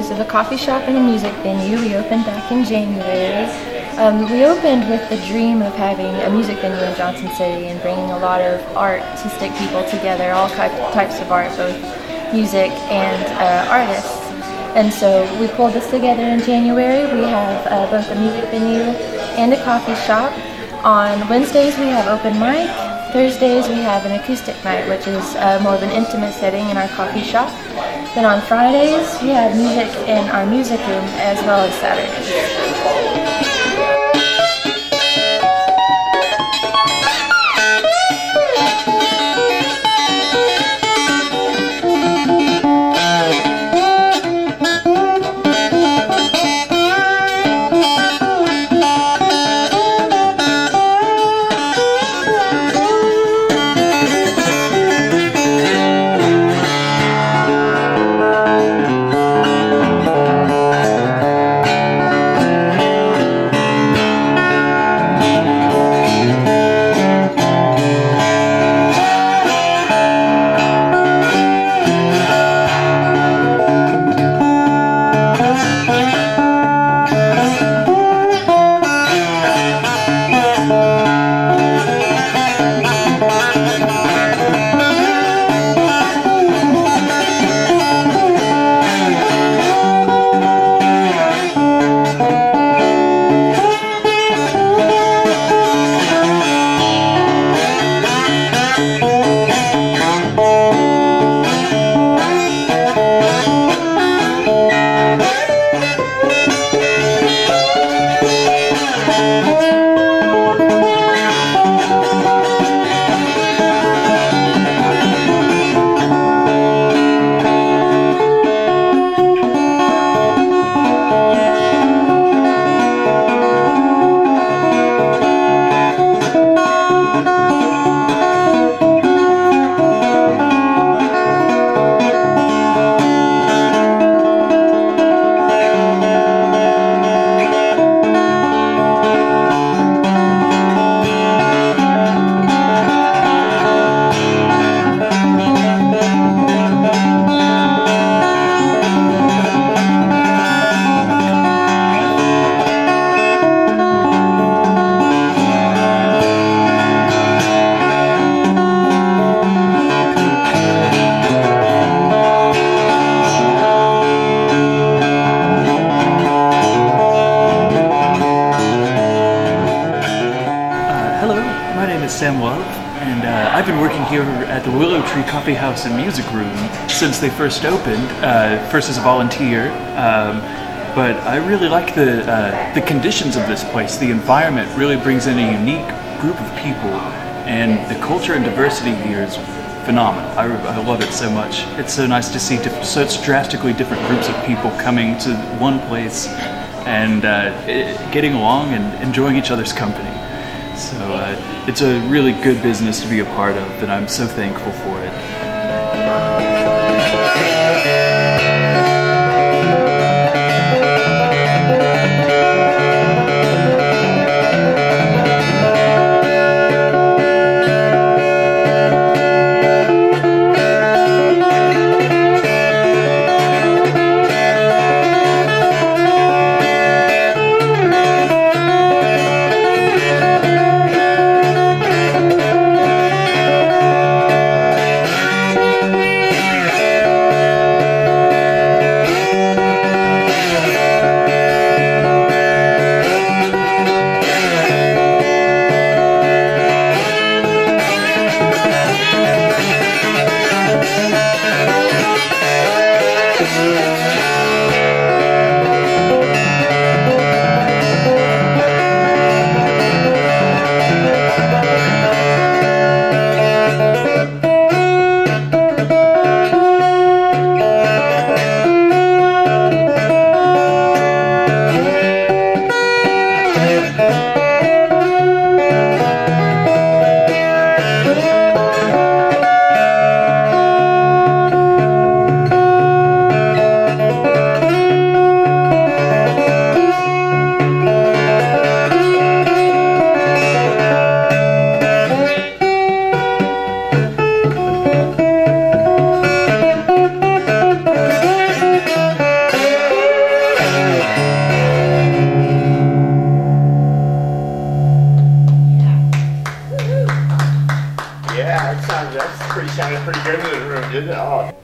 consists of a coffee shop and a music venue. We opened back in January. We opened with the dream of having a music venue in Johnson City and bringing a lot of artistic people together, all types of art, both music and artists. And so we pulled this together in January. We have both a music venue and a coffee shop. On Wednesdays we have open mic. Thursdays we have an acoustic night, which is more of an intimate setting in our coffee shop. Then on Fridays we have music in our music room, as well as Saturdays. And I've been working here at the Willow Tree Coffee House and Music Room since they first opened, first as a volunteer. But I really like the conditions of this place. The environment really brings in a unique group of people, and the culture and diversity here is phenomenal. I love it so much. It's so nice to see such drastically different groups of people coming to one place and getting along and enjoying each other's company. So it's a really good business to be a part of, and I'm so thankful for it. Yeah, that sounded pretty good in the room, didn't it? Oh.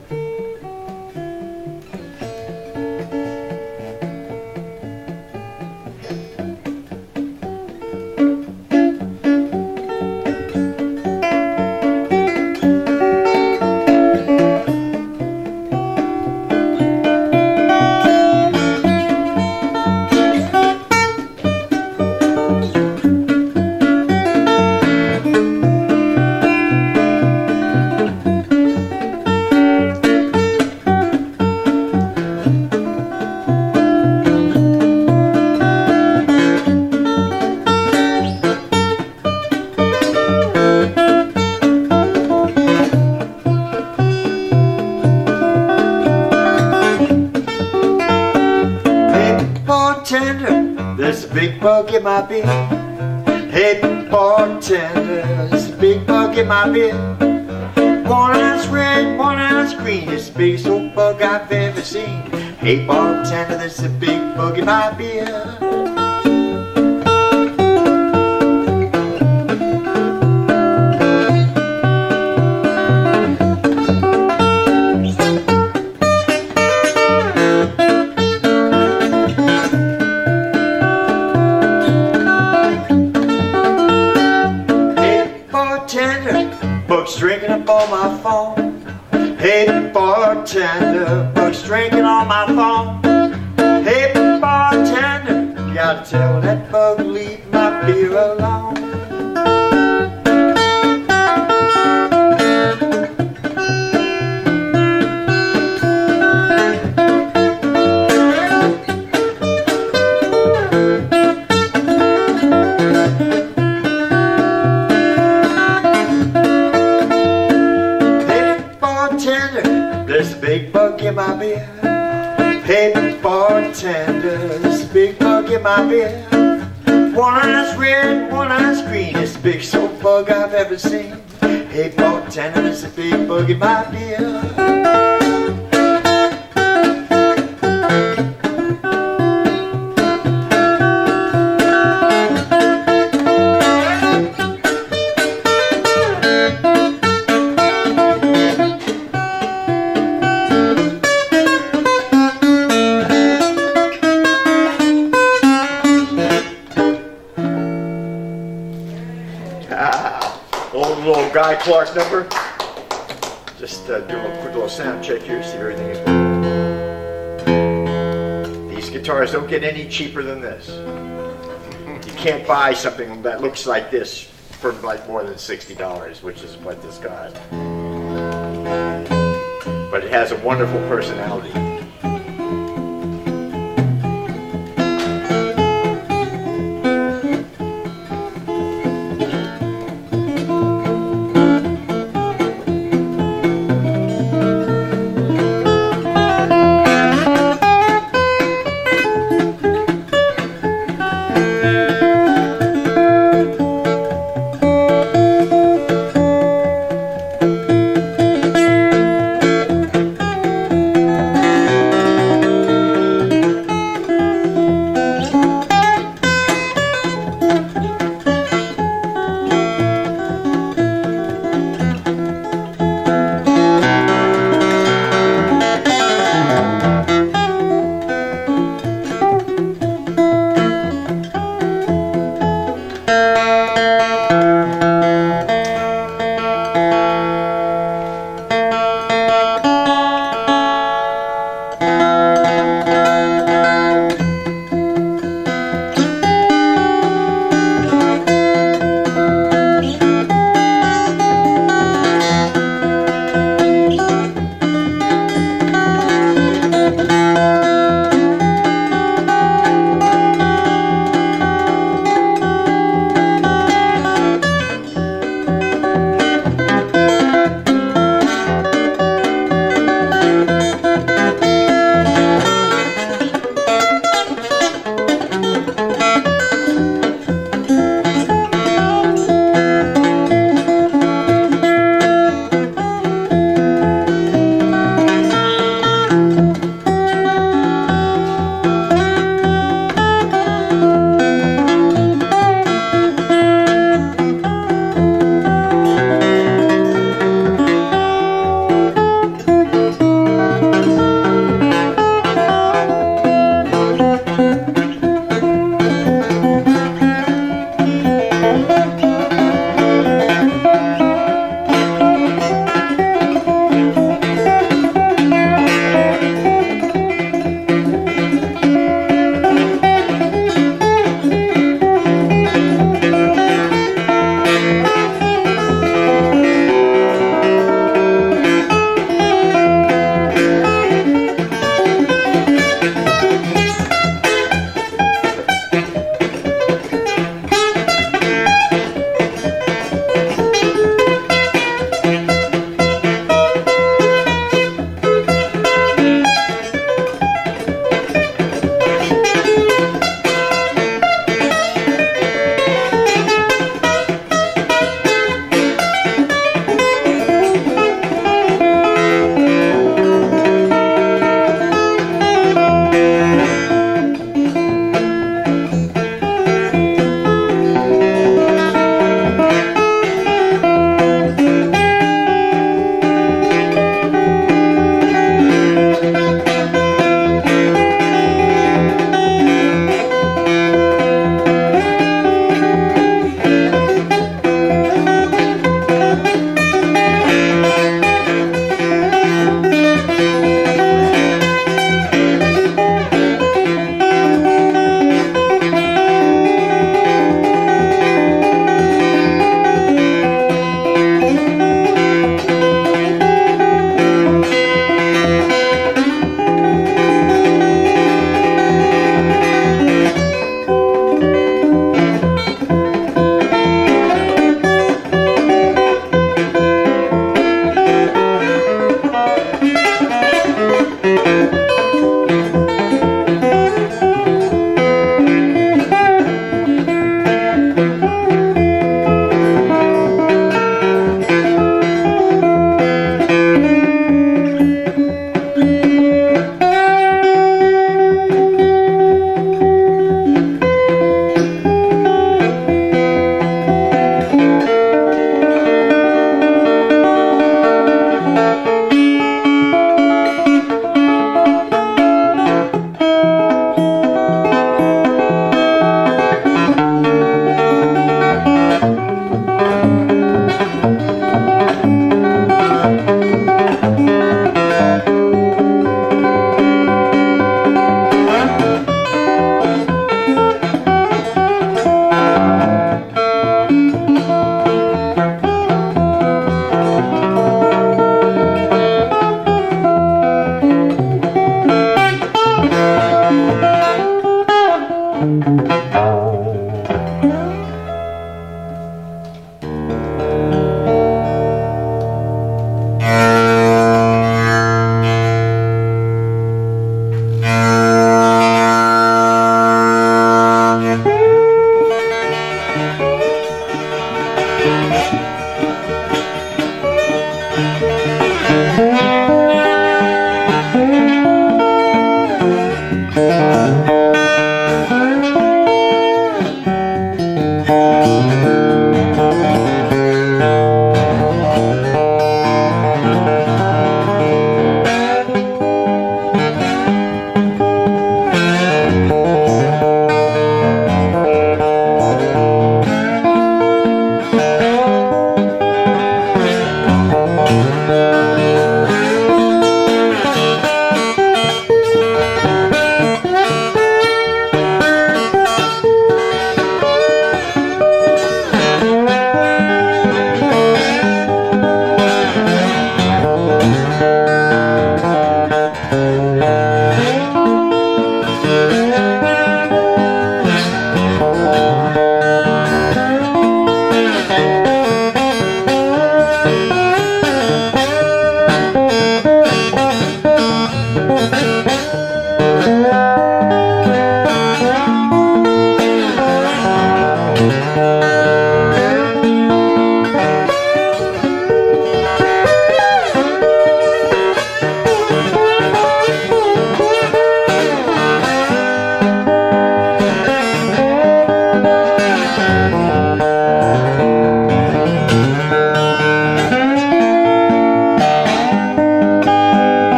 There's a big bug in my beer. Hey bartender, there's a big bug in my beer. One eye's red, one eye's green. It's the biggest old bug I've ever seen. Hey bartender, there's a big bug in my beer. Bugs drinking up on my phone. Hey bartender, bugs drinking on my phone. Hey bartender, gotta tell that bug leave my beer alone. There's a big bug in my beer. Hey bartender, there's a big bug in my beer. One eye's red, one eye's green. It's the biggest old bug I've ever seen. Hey bartender, there's a big bug in my beer. Old little Guy Clark number. Just do a quick little sound check here, see if everything is working. These guitars don't get any cheaper than this. You can't buy something that looks like this for like more than $60, which is what this got. But it has a wonderful personality.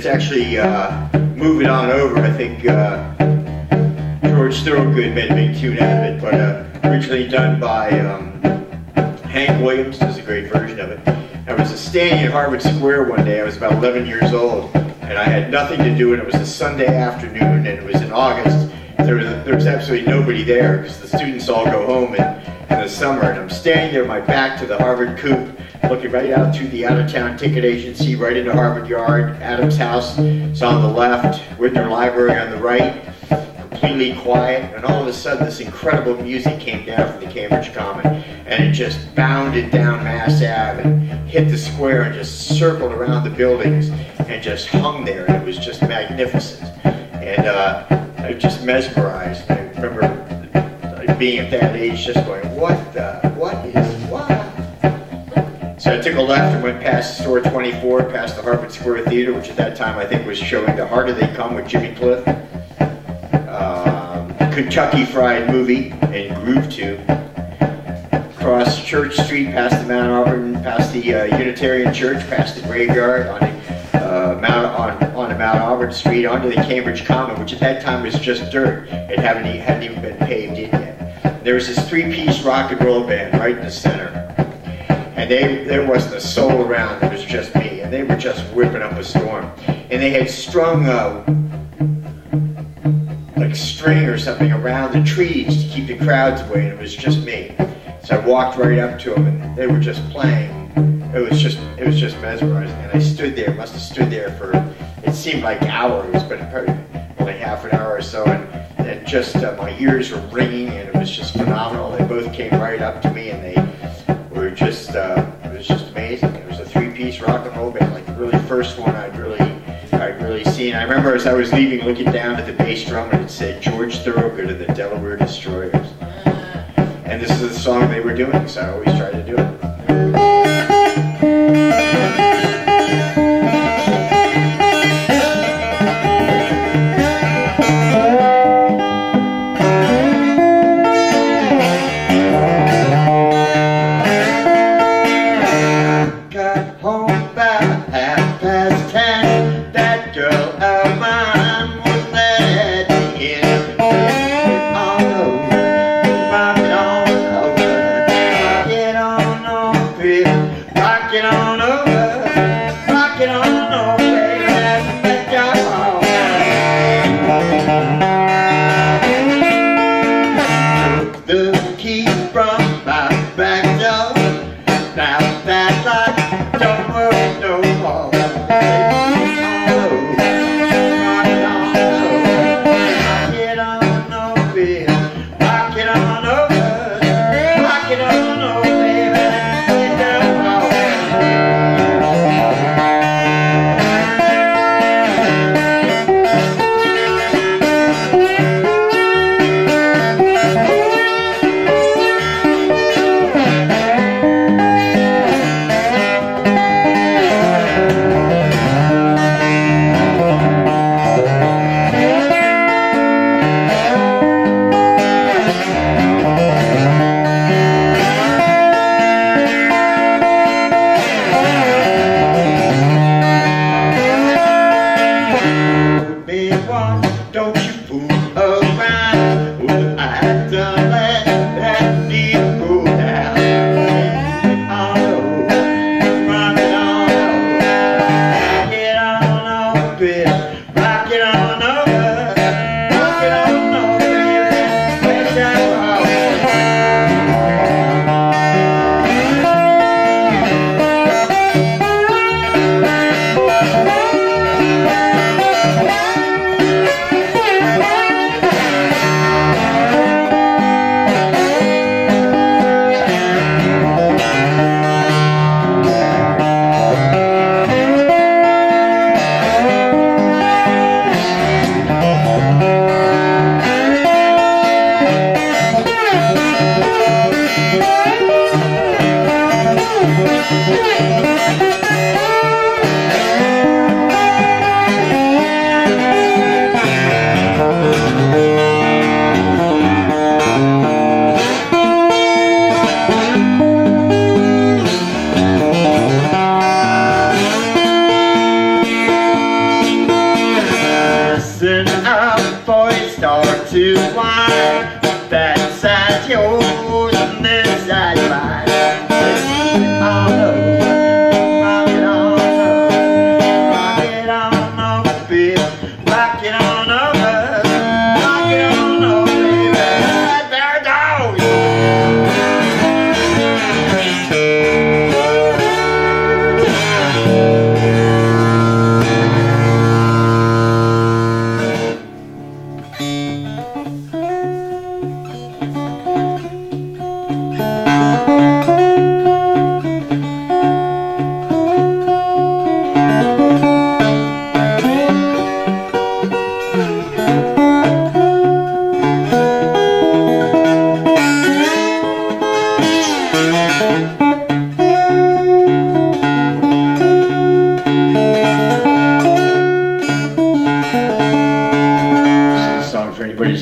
Actually moving on over. I think George Thorogood made a big tune out of it, but originally done by Hank Williams. Does a great version of it. I was standing at Harvard Square one day. I was about 11 years old, and I had nothing to do, and it was a Sunday afternoon, and it was in August. There was absolutely nobody there because the students all go home in the summer, and I'm standing there with my back to the Harvard coop, looking right out through the out-of-town ticket agency, right into Harvard Yard. Adams' house is on the left, Whitner Library on the right, completely quiet, and all of a sudden this incredible music came down from the Cambridge Common, and it just bounded down Mass Ave and hit the square and just circled around the buildings and just hung there, and it was just magnificent. And I was just mesmerized. I remember being at that age just going, what is what? So I took a left and went past store 24, past the Harvard Square Theater, which at that time I think was showing The Harder They Come with Jimmy Cliff, Kentucky Fried Movie and Groove Tube, across Church Street, past the Mount Auburn, past the Unitarian Church, past the graveyard, onto Mount Auburn Street, onto the Cambridge Common, which at that time was just dirt. It hadn't even been paved in yet. There was this three-piece rock and roll band right in the center. And there wasn't a soul around, it was just me. And they were just whipping up a storm. And they had strung like string or something around the trees to keep the crowds away, and it was just me. So I walked right up to them, and they were just playing. It was just mesmerizing. And I stood there, must have stood there for, it seemed like hours, but probably only half an hour or so. And just my ears were ringing, and it was just phenomenal. They both came right up to me, and they were were just, it was just amazing. It was a three-piece rock and roll band, like the really first one I'd really seen. I remember as I was leaving, looking down at the bass drum, and it said George Thorogood and the Delaware Destroyers. And this is the song they were doing, so I always tried to do it.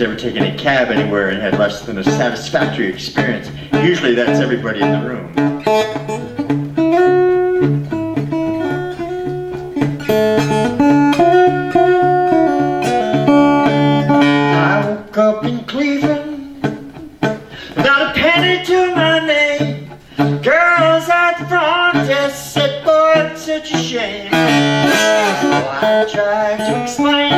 Ever taken a cab anywhere and had less than a satisfactory experience. Usually that's everybody in the room. I woke up in Cleveland, not a penny to my name. Girls at the front desk said, boy, it's such a shame. So I tried to explain,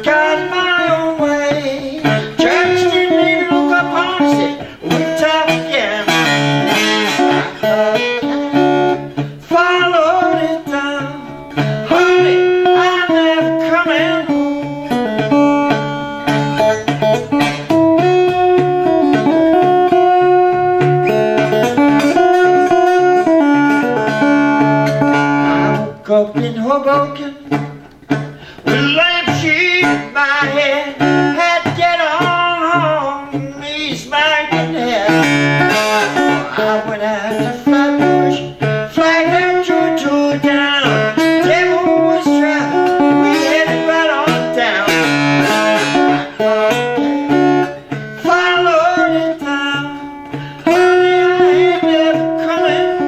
got my own way. Church didn't even look up on us, said, we'll talk again. I followed it down, honey, I'm never coming home. woke up in Hoboken with a lampshade in my head. Had to get on home, knees back in the head. I went out to Flatbush, flagged that Georgia down. Devil was driving, we headed right on down. Followed it down, honey, I ain't never coming.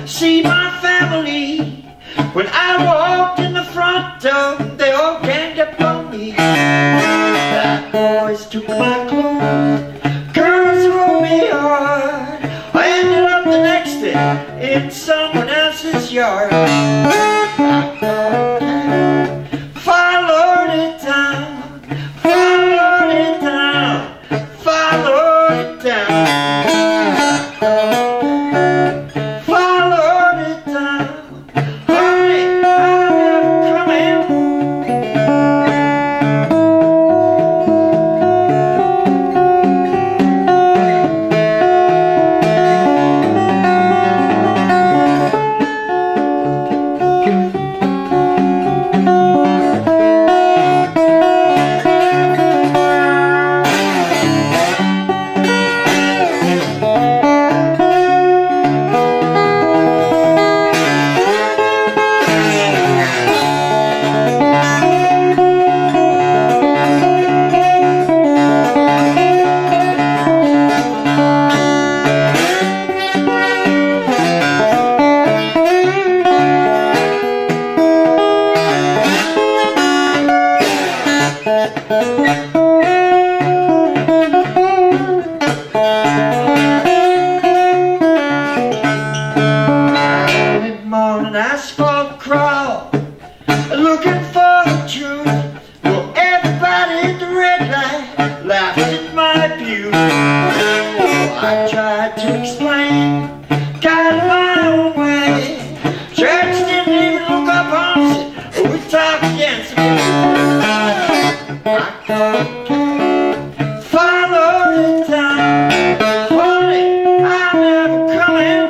See my family. When I walked in the front door, they all ganged up on me. Bad boys took my clothes, girls rode me hard. I ended up the next day in someone else's yard. Followed it down, followed it down, followed it down. Asphalt crawl, looking for the truth. Well, everybody at the red light laughed at my view. Well, I tried to explain, got my own way. Church didn't even look up on us, we talked against me. I followed it down, honey, I'm never coming.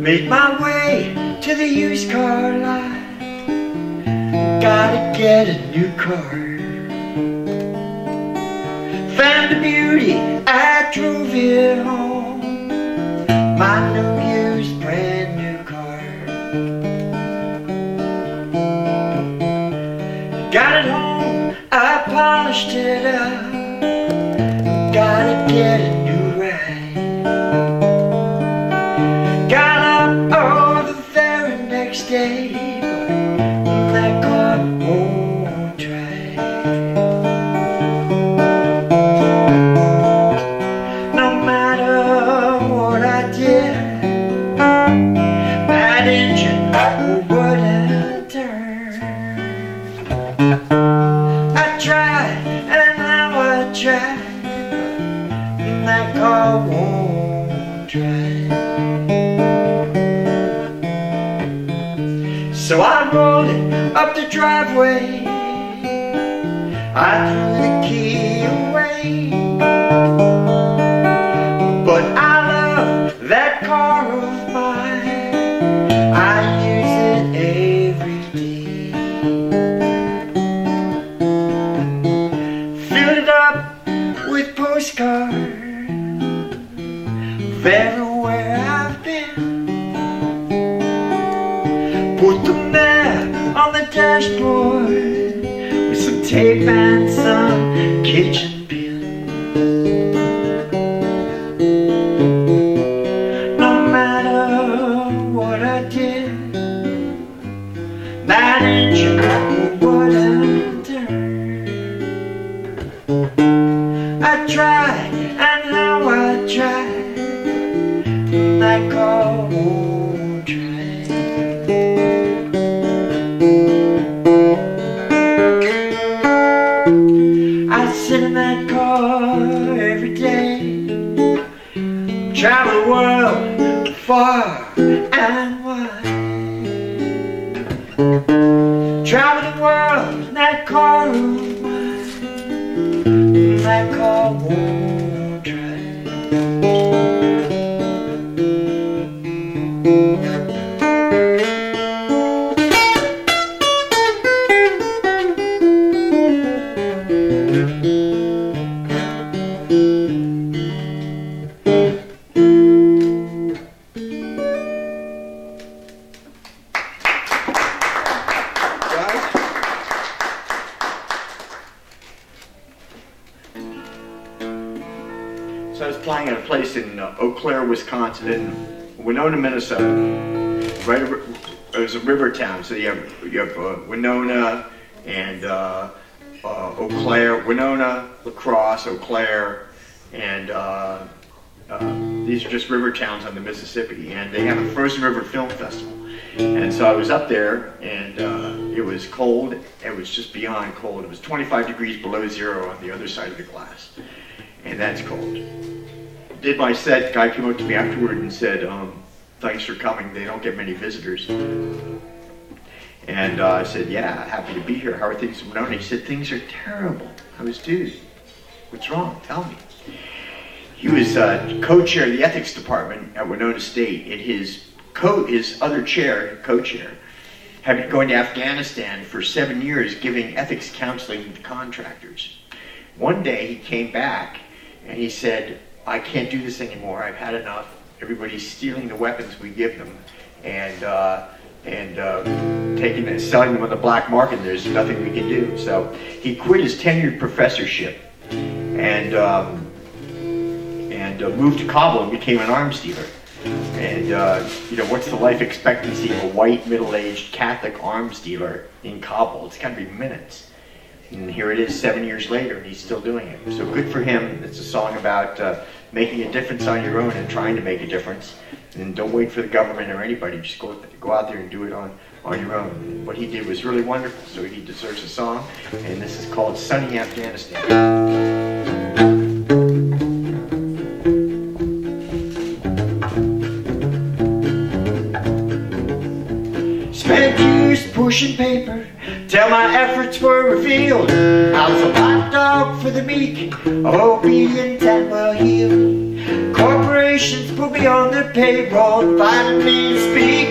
Made my way to the used car lot. Gotta get a new car. Found a beauty, I drove it home. My new used brand new car. Got it home, I polished it up. Gotta get a new ride. Day, but that car won't drive. No matter what I did, that engine wouldn't turn. I tried and now I tried, but that car won't drive. So I rolled it up the driveway. I threw the key away. But I love that car of mine. I use it every day. Filled it up with postcards of everywhere I've been. Put them there on the dashboard with some tape and some kitchen pins. No matter what I did, that engine wouldn't turn. I tried and now I tried, that car won't drive. I sit in that car every day, travel the world far and wide. Travel the world in that car of mine, that car won't drive. So I was playing at a place in Eau Claire, Wisconsin, and Winona, Minnesota. Right, it was a river town, so you have Winona and Eau Claire, Winona, La Crosse, Eau Claire, and these are just river towns on the Mississippi, and they have a Frozen River Film Festival. And so I was up there, and it was cold. It was just beyond cold. It was 25 degrees below zero on the other side of the glass, and that's cold. Did my set. The guy came up to me afterward and said, thanks for coming. They don't get many visitors. And I said, yeah, happy to be here. How are things in Winona? He said, things are terrible. I was, dude, what's wrong? Tell me. He was co-chair of the ethics department at Winona State, and his other chair, co-chair, had been going to Afghanistan for 7 years giving ethics counseling to contractors. One day he came back and he said, I can't do this anymore, I've had enough. everybody's stealing the weapons we give them and taking and selling them on the black market. And there's nothing we can do. So he quit his tenured professorship and moved to Kabul and became an arms dealer. And you know, what's the life expectancy of a white middle-aged Catholic arms dealer in Kabul? It's got to be minutes. And here it is 7 years later, and he's still doing it. So good for him. It's a song about making a difference on your own and trying to make a difference. And don't wait for the government or anybody. Just go out there and do it on your own. And what he did was really wonderful, so he deserves a song. And this is called Sunny Afghanistan. Spent years pushing paper till my efforts were revealed. I was a hot dog for the meek, obedient and well-heeled. Corporations put me on their payroll, invited me to speak,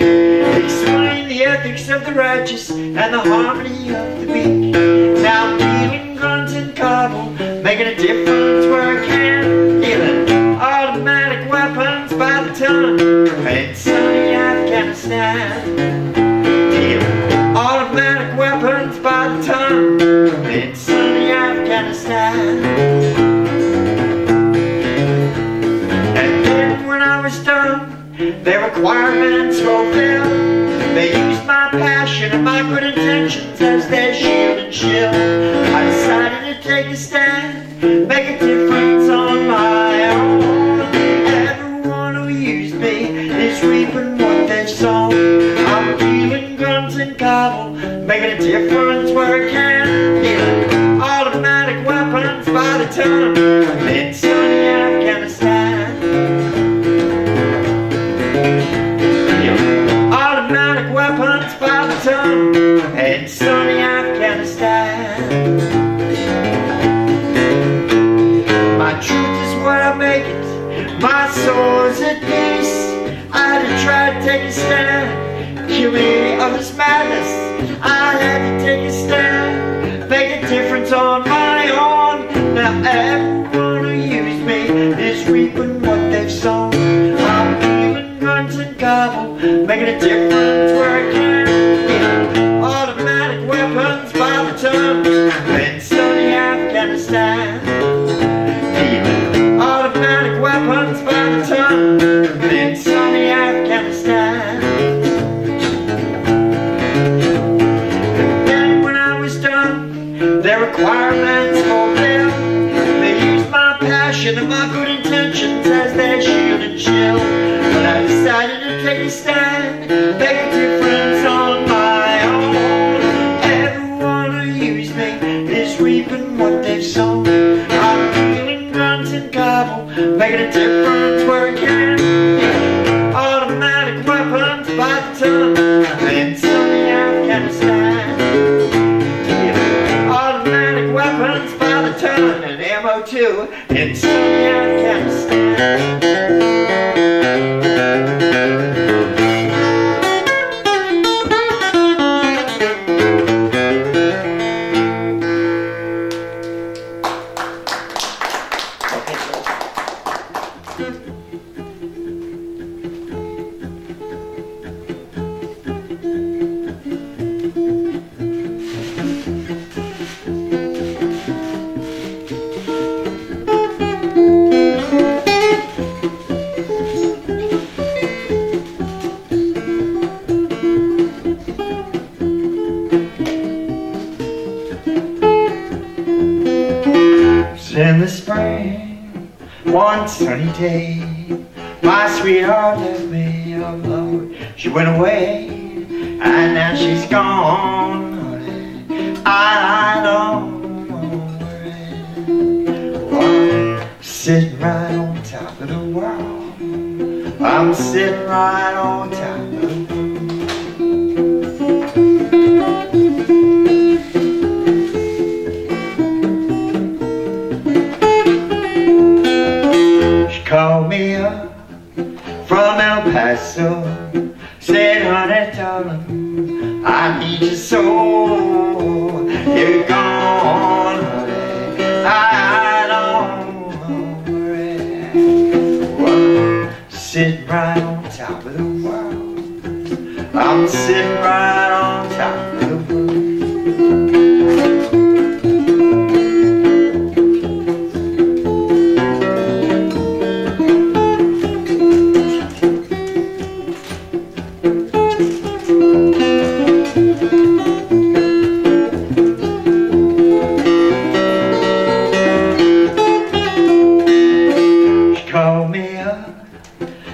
explain the ethics of the righteous and the harmony of the meek. Now I'm dealing guns in Kabul, making a difference where I can, dealing automatic weapons by the ton in sunny Afghanistan. Automatic weapons by the ton in sunny Afghanistan. And then when I was done, their requirements fulfilled. They used my passion and my good intentions as their shield and shield. I decided to take a stand, make a difference on my own. Everyone who used me is reaping what they've sown. I'm dealing guns in Kabul, making a difference where I can, dealing automatic weapons by the ton in sunny Afghanistan. Dealing automatic weapons by the ton in sunny Afghanistan. My truth is what I make it, my soul's at peace. I had to try to take a stand, kill me of this madness. I had to take a stand, make a difference on my own. Now everyone who used me is reaping what they've sown. I'm dealing guns in Kabul, making a difference where I can, dealing automatic weapons by the ton in sunny Afghanistan. Dealing automatic weapons by the ton in sunny Afghanistan. Their requirements fulfilled. They used my passion and my good intentions as their shield and shield. But I decided to take a stand, make a difference on my own. Everyone who used me is reaping what they've sown. I'm dealing guns in Kabul, making a difference where I can. Automatic weapons by the ton in sunny Afghanistan. Weapons by the ton and ammo too in sunny Afghanistan. In the spring, one sunny day, my sweetheart left me alone. She went away, and now she's gone. I don't know where. I'm sitting right on top of the world. I'm sitting right on top of the world. Called me up from El Paso, said, honey, darling, I need you so. You're gone, honey, I don't worry. Well, sitting right on top of the world. I'm sitting right on top of the world. She called me up,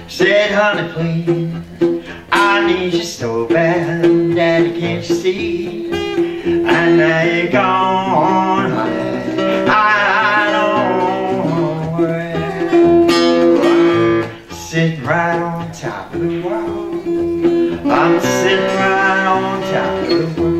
said, honey, please, I need you so bad, Daddy, can't you see? And now you're gone, honey, I don't worry. I'm sitting right on top of the world. I'm sitting right on top of the world.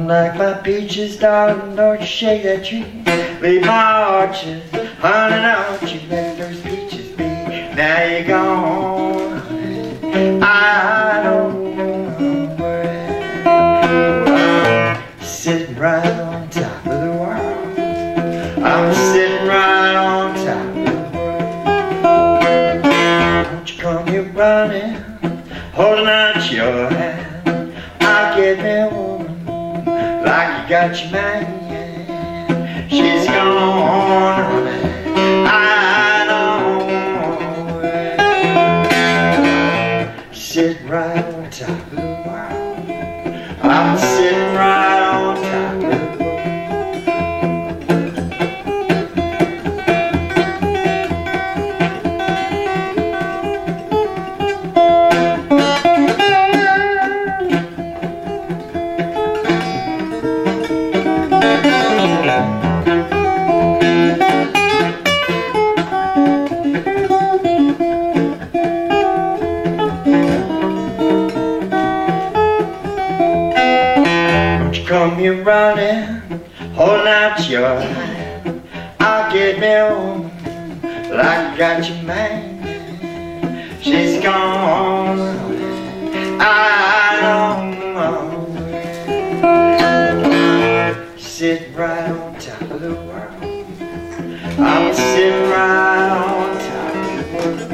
Like my peaches, darling, don't you shake that tree. Leave my orchard, honey, don't you let those peaches be. Now you're gone, honey, I don't worry. I'm sitting right on top of the world. I'm sitting right on top of the world. Won't you come here running, holding out your hand? I'll get me a woman like you got your man. She's gone, honey, I don't worry. Sitting right on top of the world. I'm sitting right on top of the world. Come here running, holding out your hand. I'll get me a woman like you got your man. She's gone, I don't. Sitting right on top of the world. I'm sitting right on top of the world.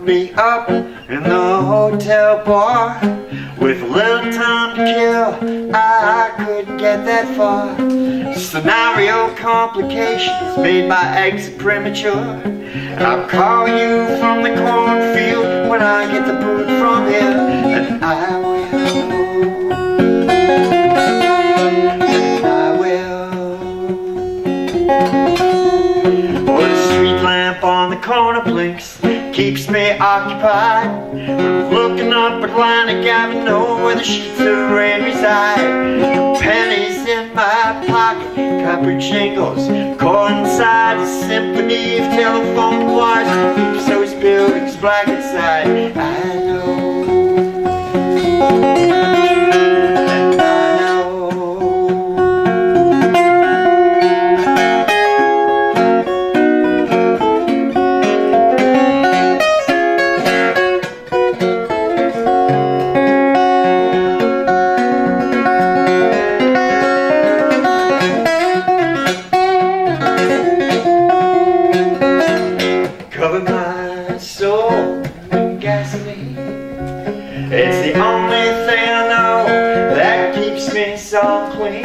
me up in the hotel bar. With a little time to kill, I couldn't get that far. Scenario complications made my exit premature. I'll call you from the cornfield when I get the boot from here, and I will. And I will. Well, the street lamp on the corner blinks, keeps me occupied. I'm looking up Atlantic Avenue where the sheets of rain reside. Pennies in my pocket, copper jingles, coincide a symphony of telephone wires. Keeps those buildings black inside. I know. And I know. Cover my soul in gasoline. It's the only thing I know that keeps me so clean.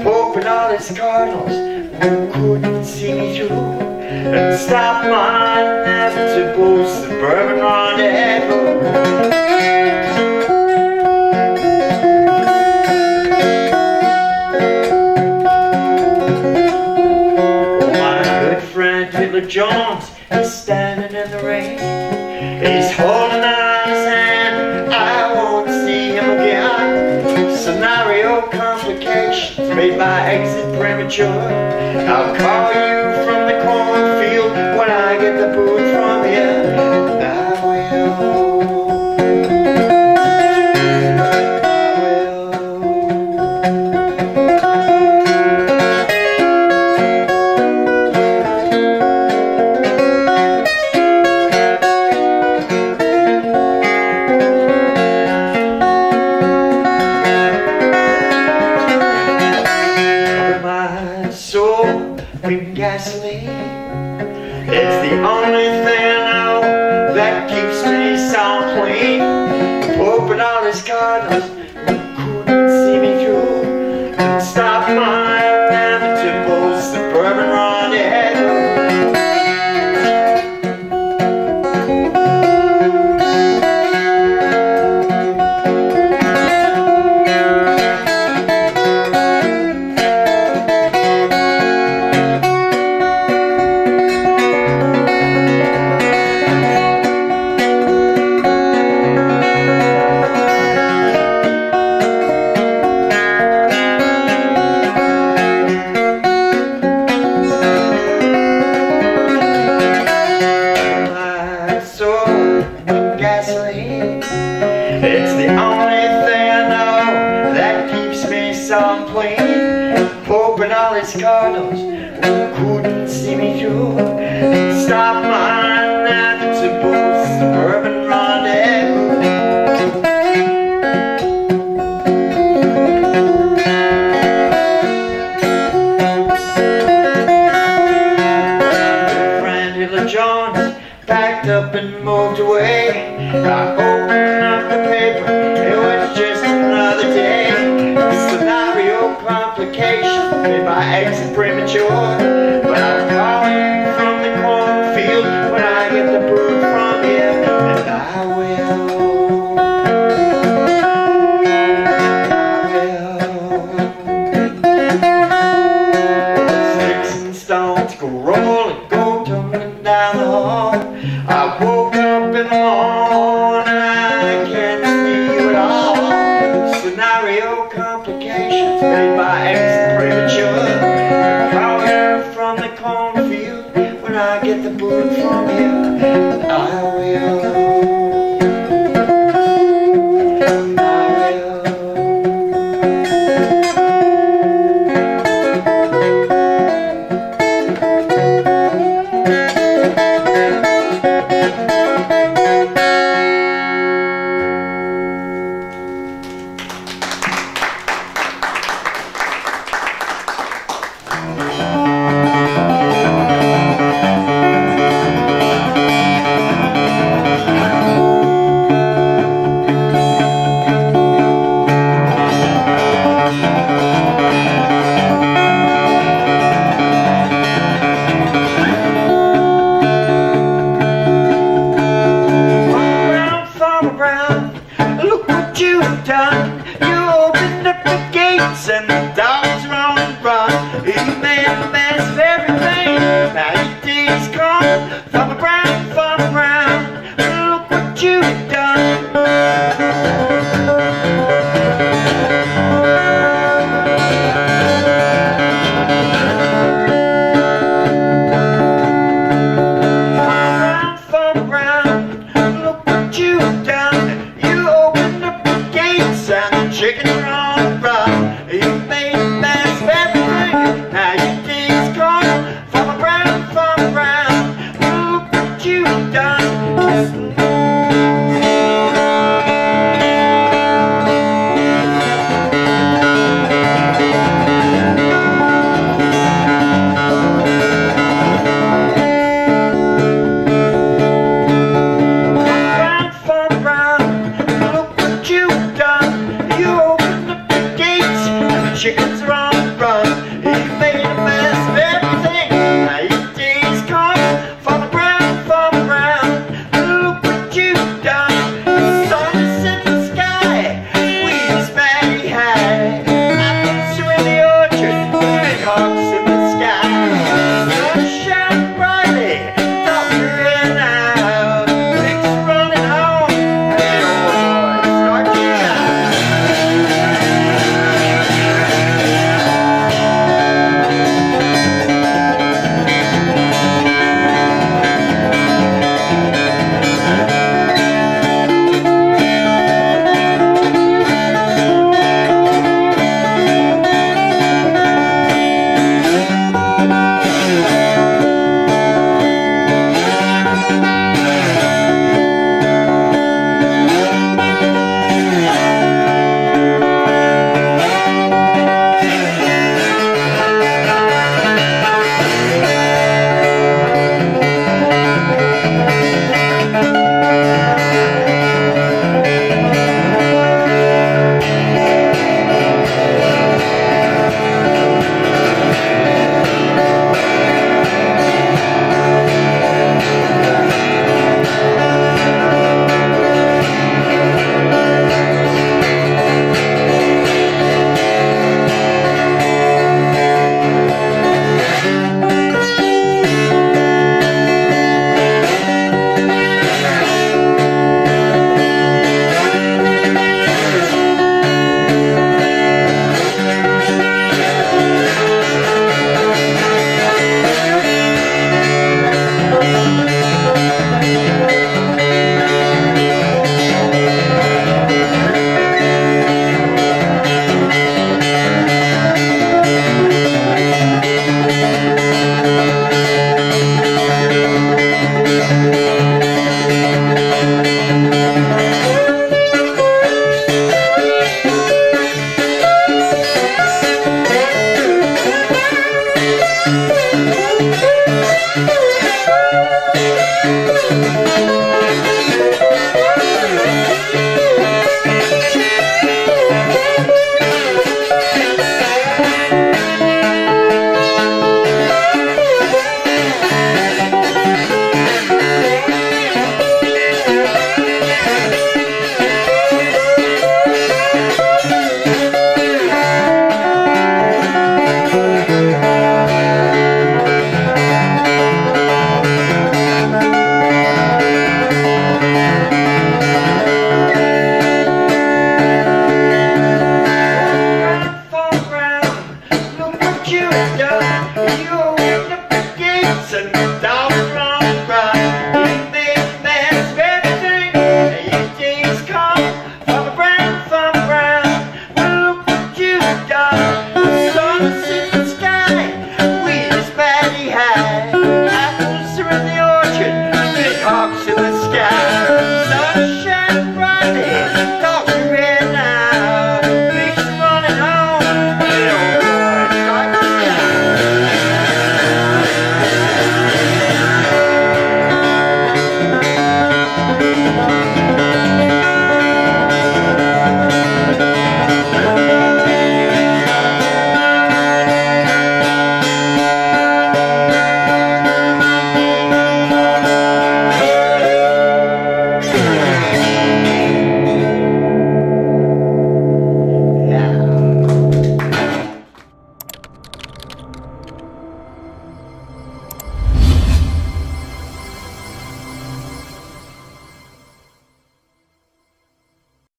Pope and all his cardinals who couldn't see me through, and stop my inevitable suburban rendezvous. Jones is standing in the rain. He's holding out his hand. I won't see him again. Scenario complications made my exit premature. I'll call you from the cornfield when I get the boot from here. I will. Gasoline. It's the only thing I know that keeps me so clean. Pope and all his cardinals who couldn't see me through, and stop my inevitable suburban rendezvous. It's the only thing I know that keeps me so clean. Pope and all his cardinals who couldn't see me through, stop my inevitable suburban rendezvous. Friend Willow Jones packed up and moved away. I opened up the paper, it was just another day. Scenario complications made my exit premature, but I'll call you from the cornfield when I get the boot from here, and I will. Sticks and stones go rolling, go tumbling down the hall. I woke up in the morning, I can't see you at all. Scenario complications made my exit premature. Call you from the cornfield when I get the boot from here, and I will. done. You opened up the gates and the dogs run and run. You made a mess of everything. Now your day's gone. Farmer Brown, Farmer Brown, look what you've done. Chickens are on the run. You made a mess of everything. Now your day's gone. Farmer Brown, Farmer Brown, look what you've done. Farmer Brown, look what you've done. You opened up the gates and the chickens are on the run. You made a mess of everything. Now your day's gone. Farmer Brown, Farmer Brown, look what you've done. The sun is in the sky, weeds very high. Apples are in the orchard, big hawks in the sky. Sun is shining brightly, doctor in out. Pigs are running home, and the old boys start to shout.